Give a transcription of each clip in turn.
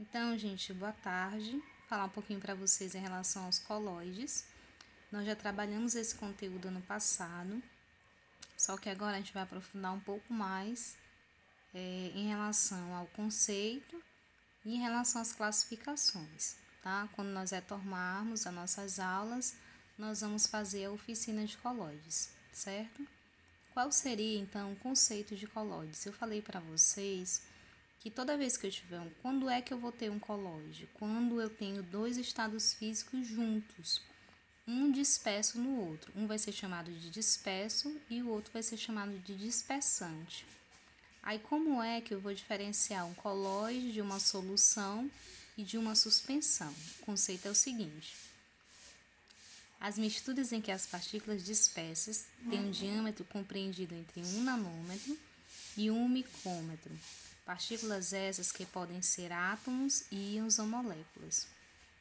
Então, gente, boa tarde. Vou falar um pouquinho para vocês em relação aos colóides. Nós já trabalhamos esse conteúdo ano passado, só que agora a gente vai aprofundar um pouco mais em relação ao conceito e em relação às classificações, tá? Quando nós retomarmos as nossas aulas, nós vamos fazer a oficina de colóides, certo? Qual seria, então, o conceito de colóides? Eu falei para vocês que toda vez que eu tiver quando é que eu vou ter um colóide? Quando eu tenho dois estados físicos juntos, um disperso no outro. Um vai ser chamado de disperso e o outro vai ser chamado de dispersante. Aí como é que eu vou diferenciar um colóide de uma solução e de uma suspensão? O conceito é o seguinte: as misturas em que as partículas dispersas têm um diâmetro compreendido entre 1 nanômetro e 1 micrômetro. Partículas essas que podem ser átomos, íons ou moléculas.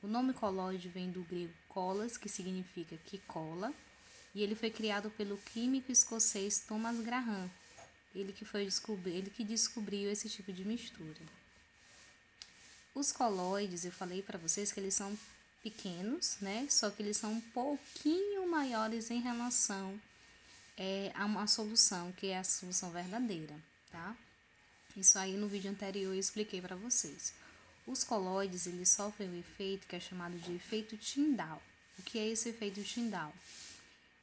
O nome colóide vem do grego kolos, que significa que cola, e ele foi criado pelo químico escocês Thomas Graham, ele que descobriu esse tipo de mistura. Os colóides, eu falei para vocês que eles são pequenos, né? Só que eles são um pouquinho maiores em relação a uma solução, que é a solução verdadeira, tá? Isso aí no vídeo anterior eu expliquei para vocês. Os colóides, eles sofrem um efeito que é chamado de efeito Tyndall. O que é esse efeito Tyndall?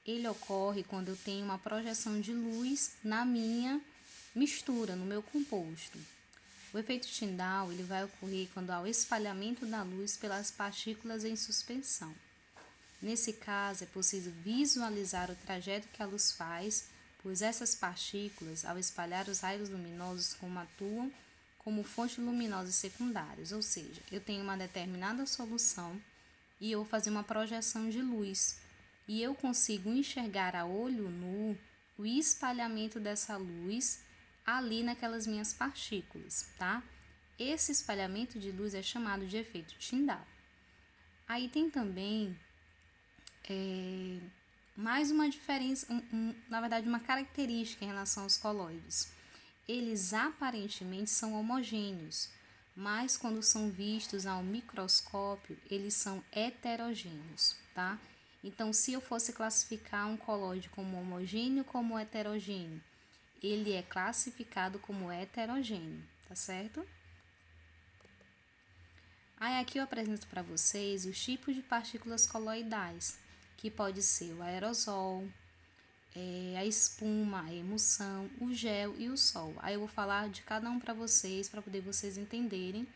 Ele ocorre quando eu tenho uma projeção de luz na minha mistura, no meu composto. O efeito Tyndall ele vai ocorrer quando há o espalhamento da luz pelas partículas em suspensão. Nesse caso, é possível visualizar o trajeto que a luz faz, pois essas partículas, ao espalhar os raios luminosos, atuam como fontes luminosas secundárias, ou seja, eu tenho uma determinada solução e eu vou fazer uma projeção de luz, e eu consigo enxergar a olho nu o espalhamento dessa luz ali naquelas minhas partículas, tá? Esse espalhamento de luz é chamado de efeito Tyndall. Aí tem também mais uma diferença, na verdade uma característica em relação aos colóides. Eles aparentemente são homogêneos, mas quando são vistos ao microscópio, eles são heterogêneos, tá? Então, se eu fosse classificar um colóide como homogêneo ou como heterogêneo, ele é classificado como heterogêneo, tá certo? Aí aqui eu apresento para vocês os tipos de partículas coloidais, que pode ser o aerosol, a espuma, a emulsão, o gel e o sol. Aí eu vou falar de cada um para vocês poder vocês entenderem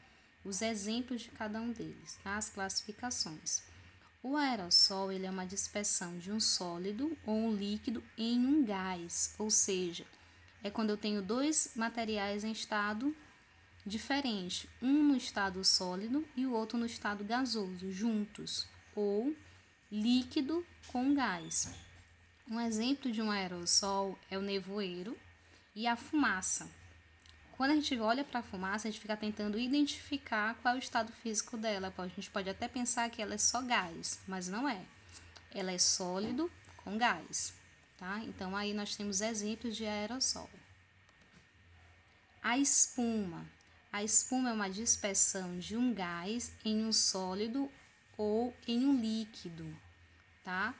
os exemplos de cada um deles, tá? As classificações. O aerossol ele é uma dispersão de um sólido ou um líquido em um gás, ou seja, é quando eu tenho dois materiais em estado diferente, um no estado sólido e o outro no estado gasoso, juntos, ou líquido com gás. Um exemplo de um aerossol é o nevoeiro e a fumaça. Quando a gente olha para a fumaça, a gente fica tentando identificar qual é o estado físico dela. A gente pode até pensar que ela é só gás, mas não é. Ela é sólido com gás, tá? Então, aí nós temos exemplos de aerossol. A espuma. A espuma é uma dispersão de um gás em um sólido ou em um líquido, tá?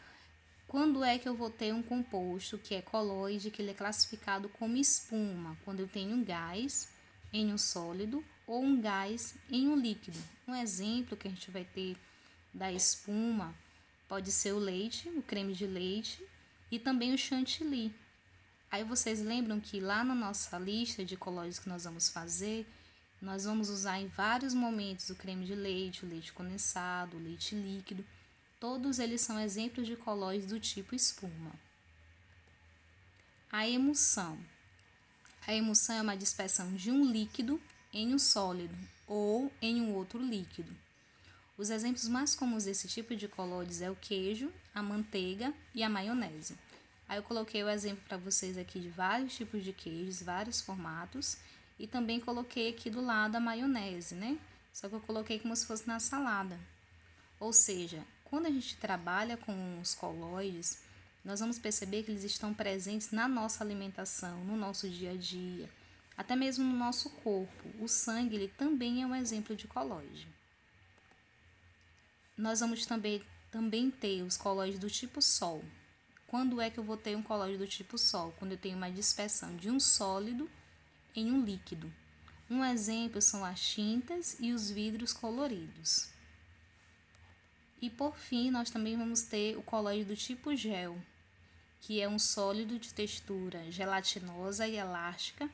Quando é que eu vou ter um composto que é colóide, que ele é classificado como espuma? Quando eu tenho um gás em um sólido ou um gás em um líquido. Um exemplo que a gente vai ter da espuma pode ser o leite, o creme de leite e também o chantilly. Aí vocês lembram que lá na nossa lista de colóides que nós vamos fazer, nós vamos usar em vários momentos o creme de leite, o leite condensado, o leite líquido. Todos eles são exemplos de colóides do tipo espuma. A emulsão. A emulsão é uma dispersão de um líquido em um sólido ou em um outro líquido. Os exemplos mais comuns desse tipo de colóides é o queijo, a manteiga e a maionese. Aí eu coloquei o exemplo para vocês aqui de vários tipos de queijos, vários formatos, e também coloquei aqui do lado a maionese, né? Só que eu coloquei como se fosse na salada. Ou seja, quando a gente trabalha com os colóides, nós vamos perceber que eles estão presentes na nossa alimentação, no nosso dia a dia. Até mesmo no nosso corpo, o sangue ele também é um exemplo de colóide. Nós vamos também ter os colóides do tipo Sol. Quando é que eu vou ter um colóide do tipo Sol? Quando eu tenho uma dispersão de um sólido em um líquido. Um exemplo são as tintas e os vidros coloridos. E por fim, nós também vamos ter o colóide do tipo gel, que é um sólido de textura gelatinosa e elástica,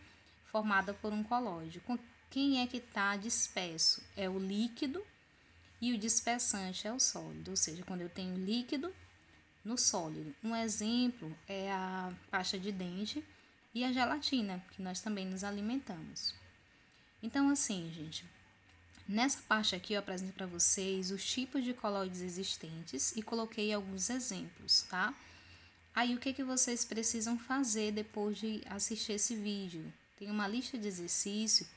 formada por um colóide. Quem é que está disperso? É o líquido e o dispersante é o sólido, ou seja, quando eu tenho líquido no sólido. Um exemplo é a pasta de dente e a gelatina, que nós também nos alimentamos. Então, assim, gente, nessa parte aqui eu apresento para vocês os tipos de colóides existentes e coloquei alguns exemplos, tá? Aí, o que vocês precisam fazer depois de assistir esse vídeo? Tem uma lista de exercício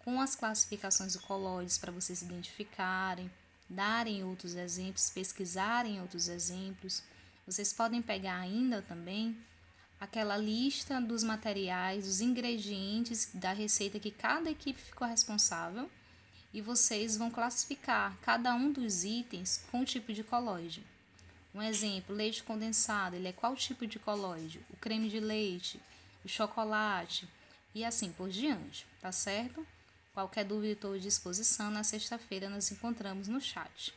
com as classificações de colóides para vocês identificarem, darem outros exemplos, pesquisarem outros exemplos. Vocês podem pegar ainda também aquela lista dos materiais, dos ingredientes da receita que cada equipe ficou responsável e vocês vão classificar cada um dos itens com o tipo de colóide. Um exemplo, leite condensado, ele é qual tipo de colóide? O creme de leite, o chocolate e assim por diante, tá certo? Qualquer dúvida ou disposição, na sexta-feira nos encontramos no chat.